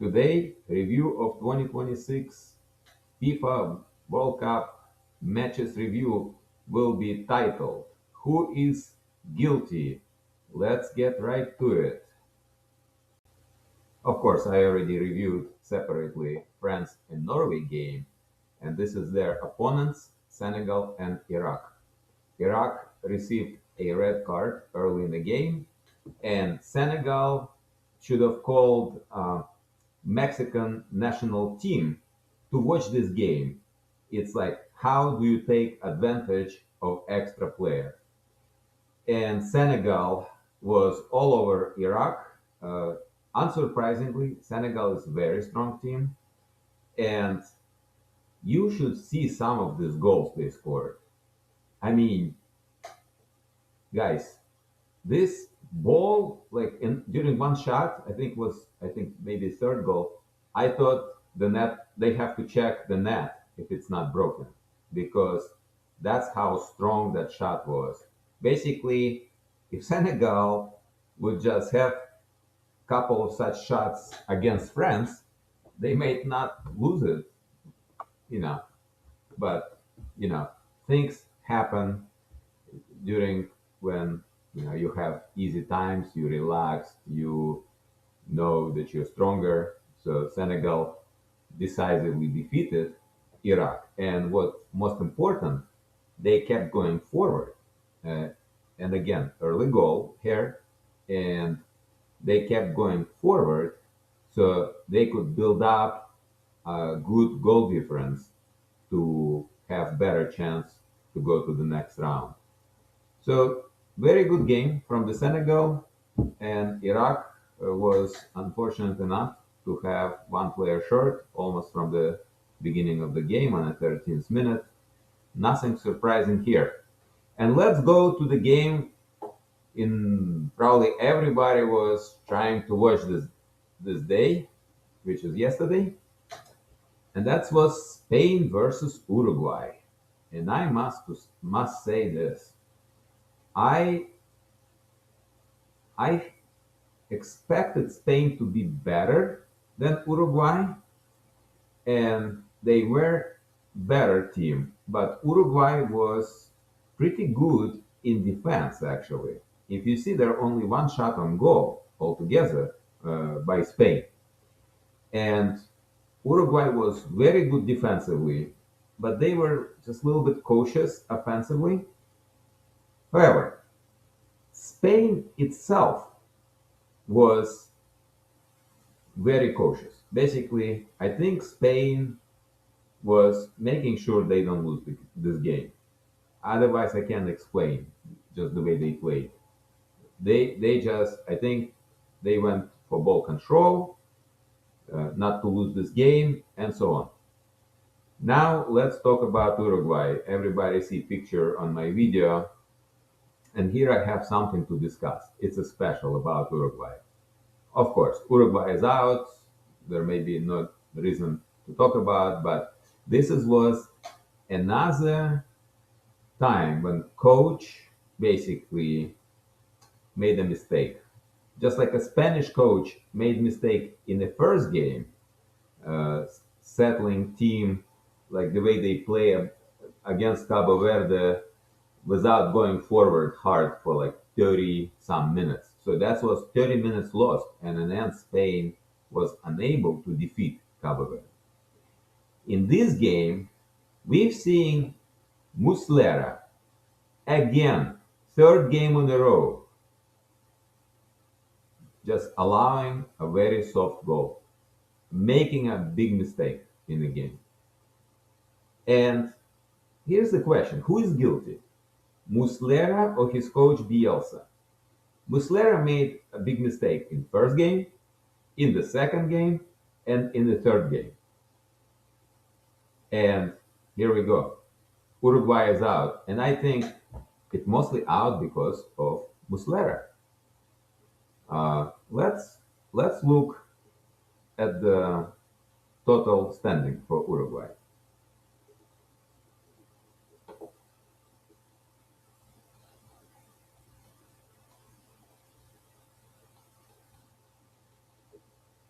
Today, review of 2026 FIFA World Cup matches review will be titled Who is Guilty? Let's get right to it. Of course, I already reviewed separately France and Norway game, and this is their opponents, Senegal and Iraq. Iraq received a red card early in the game, and Senegal should have called Mexican national team to watch this game. It's like, how do you take advantage of extra player? And Senegal was all over Iraq. Uh, Unsurprisingly, Senegal is a very strong team, and you should see some of these goals they scored. I mean, guys, this ball, like during one shot, I think maybe third goal. I thought the net they have to check the net if it's not broken because that's how strong that shot was. Basically, if Senegal would just have couple of such shots against France, they may not lose it, you know. But you know, things happen during when you have easy times, you relax, you know that you're stronger. So Senegal decisively defeated Iraq, and what's most important, they kept going forward. Uh, and again, early goal here, and they kept going forward so they could build up a good goal difference to have better chance to go to the next round. So very good game from the Senegal, and Iraq was unfortunate enough to have one player short almost from the beginning of the game on the 13th minute. Nothing surprising here. And let's go to the game in probably everybody was trying to watch this day, which was yesterday, and that was Spain versus Uruguay. And I must say this: I I expected Spain to be better than Uruguay, and they were better team. But Uruguay was pretty good in defense, actually. If you see, there are only one shot on goal altogether by Spain, and Uruguay was very good defensively, but they were just a little bit cautious offensively. However, Spain itself was very cautious. Basically, I think Spain was making sure they don't lose this game. Otherwise, I can't explain just the way they played. They just, I think, they went for ball control, not to lose this game, and so on. Now let's talk about Uruguay. Everybody see picture on my video, and here I have something to discuss. It's a special about Uruguay. Of course, Uruguay is out. There may be no reason to talk about, but was another time when coach basically made a mistake. Just like a Spanish coach made mistake in the first game, uh, settling team like the way they play against Cabo Verde without going forward hard for like 30 some minutes. So that was 30 minutes lost, and in the end, Spain was unable to defeat Cabo Verde. In this game, we've seen Muslera again, third game in a row, just allowing a very soft goal, making a big mistake in the game. And here's the question: who is guilty? Muslera or his coach Bielsa? Muslera made a big mistake in first game, in the second game, and in the third game. And here we go. Uruguay is out, and I think it's mostly out because of Muslera. Let's look at the total standing for Uruguay.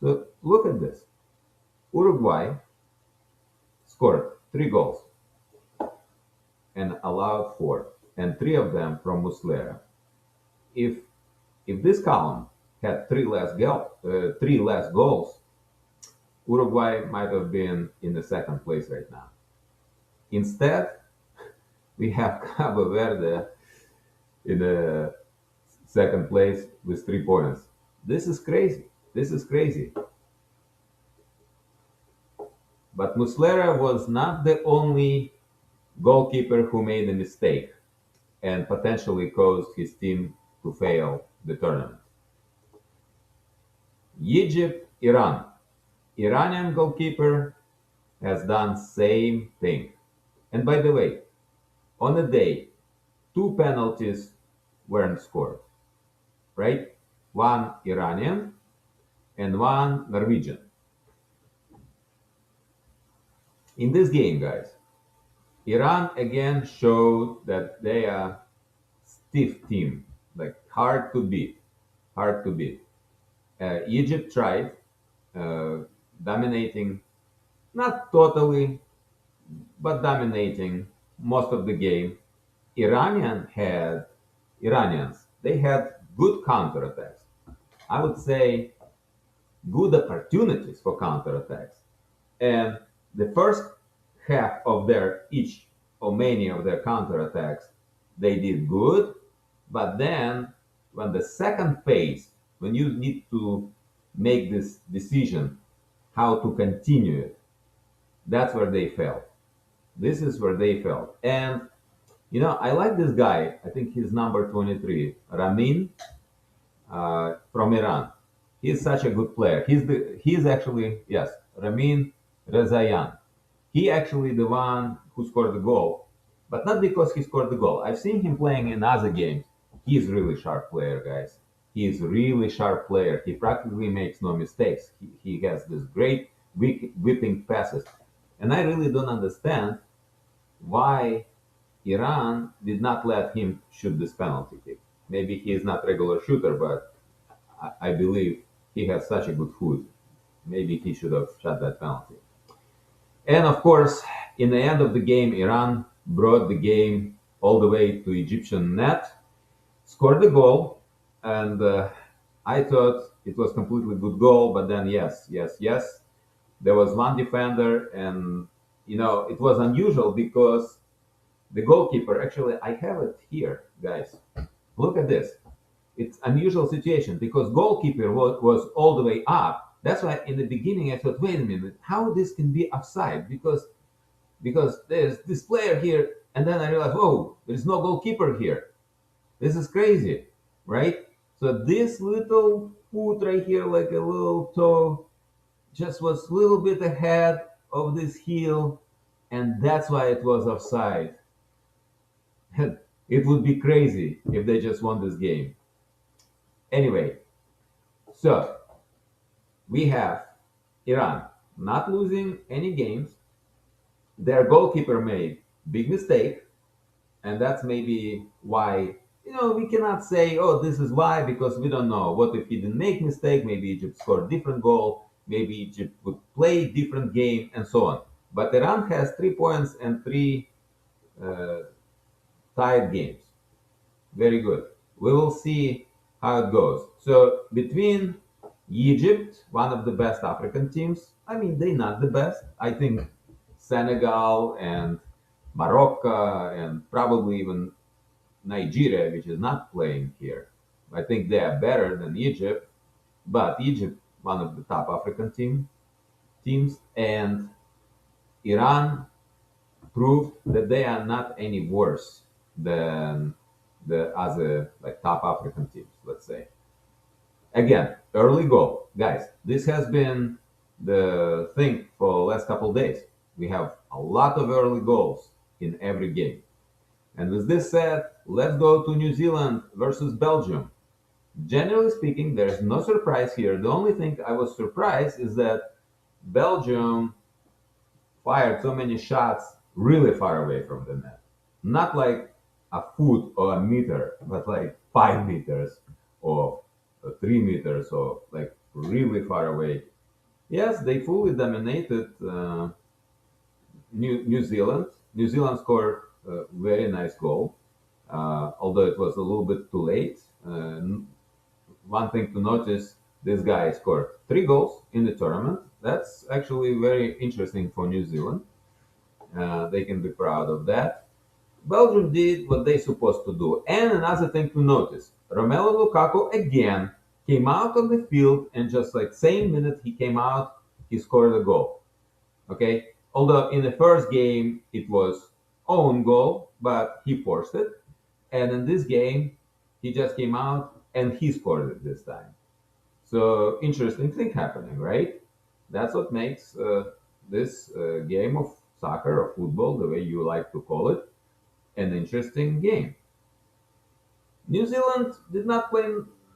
So look at this. Uruguay scored 3 goals and allowed 4, and 3 of them from Muslera. If if this column had 3 less goals, Uruguay might have been in the second place right now. Instead, we have Cabo Verde in the second place with 3 points. This is crazy. This is crazy. But Muslera was not the only goalkeeper who made a mistake and potentially caused his team to fail the tournament. Egypt, Iran. Iranian goalkeeper has done same thing. And by the way, on the day, 2 penalties weren't scored, right? One Iranian and one Norwegian. In this game, guys, Iran again showed that they are stiff team, like hard to beat, hard to beat. Egypt tried uh, dominating, not totally, but dominating most of the game. Iranians, they had good counterattacks. I would say good opportunities for counterattacks. And the first half of their each or many of their counterattacks, they did good. But then when the second phase, when you need to make this decision how to continue it, that's where they failed. This is where they failed. And I like this guy. I think he's number 23, Ramin, from Iran. He's such a good player. He's actually, yes, Ramin Rezayan. He actually the one who scored the goal, but not because he scored the goal. I've seen him playing in other games. He's really sharp player, guys. He's really sharp player. He practically makes no mistakes. He has this great whipping passes, and I really don't understand why Iran did not let him shoot this penalty kick. Maybe he is not regular shooter, but I believe he has such a good foot. Maybe he should have shot that penalty. And of course, in the end of the game, Iran brought the game all the way to Egyptian net, scored the goal, and I thought it was completely good goal. But then, yes, there was one defender, and it was unusual because the goalkeeper. Actually, I have it here, guys. Look at this. It's unusual situation because goalkeeper was all the way up. That's why in the beginning I thought, wait a minute, how this can be offside? Because there's this player here, and then I realized, oh, there's no goalkeeper here. This is crazy, right? So this little foot right here, like a little toe, just was a little bit ahead of this heel, and that's why it was offside. It would be crazy if they just won this game. Anyway, so we have Iran not losing any games. Their goalkeeper made big mistake, and that's maybe why we cannot say, oh, this is why, because we don't know. What if he didn't make mistake? Maybe Egypt scored different goal. Maybe Egypt would play different game, and so on. But Iran has 3 points and three uh, tied games. Very good. We will see how it goes. So between Egypt, one of the best African teams, I mean, they're not the best. I think Senegal and Morocco and probably even Nigeria, which is not playing here. I think they are better than Egypt, but Egypt, one of the top African teams, and Iran proved that they are not any worse than the other like top African teams, let's say. Again, early goal, guys. This has been the thing for the last couple of days. We have a lot of early goals in every game. And with this said, let's go to New Zealand versus Belgium. Generally speaking, there's no surprise here. The only thing I was surprised is that Belgium fired so many shots really far away from the net. Not like a foot or a meter, but like 5 meters or 3 meters or like really far away. Yes, they fully dominated New Zealand. New Zealand scored a very nice goal, although it was a little bit too late. One thing to notice, this guy scored 3 goals in the tournament. That's actually very interesting for New Zealand. They can be proud of that. Belgium did what they supposed to do. And another thing to notice, Romelu Lukaku again came out on the field and just like same minute he came out, he scored a goal. Okay, although in the first game it was own goal, but he forced it, and in this game he just came out and he scored it this time. So interesting thing happening, right? That's what makes this game of soccer or football, the way you like to call it, an interesting game. New Zealand did not play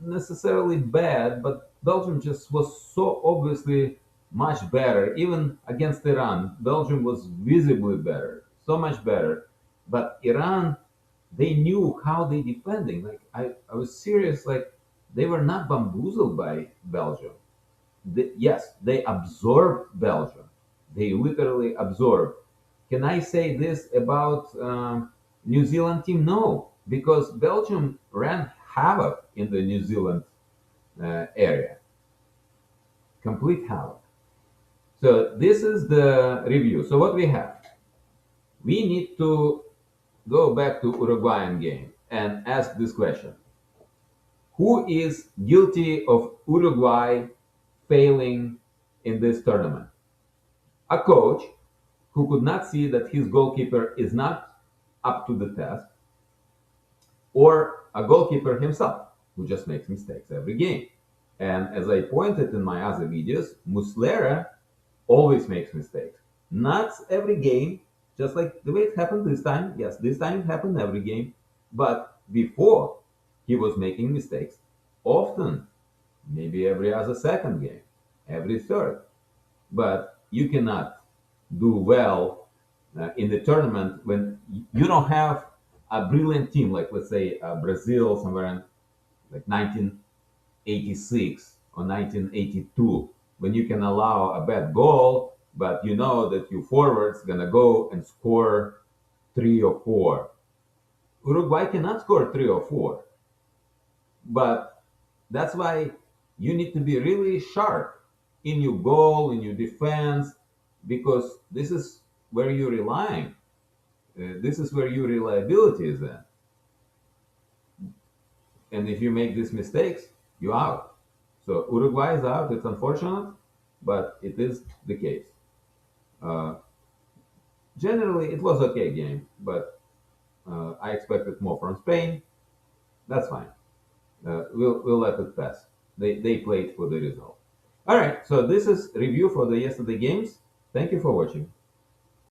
necessarily bad, but Belgium just was so obviously much better. Even against Iran, Belgium was visibly better, so much better. But Iran, they knew how they defending. Like I was serious. Like they were not bamboozled by Belgium. Yes, they absorbed Belgium. They literally absorbed. Can I say this about New Zealand team? No, because Belgium ran havoc in the New Zealand area, complete havoc. So this is the review. So what we have, we need to go back to Uruguayan game and ask this question: who is guilty of Uruguay failing in this tournament? A coach who could not see that his goalkeeper is not up to the test, or a goalkeeper himself who just makes mistakes every game. And as I pointed in my other videos, Muslera always makes mistakes. Not every game, just like the way it happened this time. Yes, this time it happened every game. But before, he was making mistakes often, maybe every other second game, every third. But you cannot do well in the tournament when you don't have a brilliant team, like let's say Brazil somewhere in like 1986 or 1982, when you can allow a bad goal, but you know that your forward's gonna go and score 3 or 4. Uruguay cannot score 3 or 4, but that's why you need to be really sharp in your goal, in your defense, because this is where you're relying. This is where your reliability is in. And if you make these mistakes, you're out. So Uruguay is out. It's unfortunate, but it is the case. Uh, Generally, it was okay game, but I expected more from Spain. That's fine. We'll let it pass. They played for the result. All right. So this is review for the yesterday games. Thank you for watching.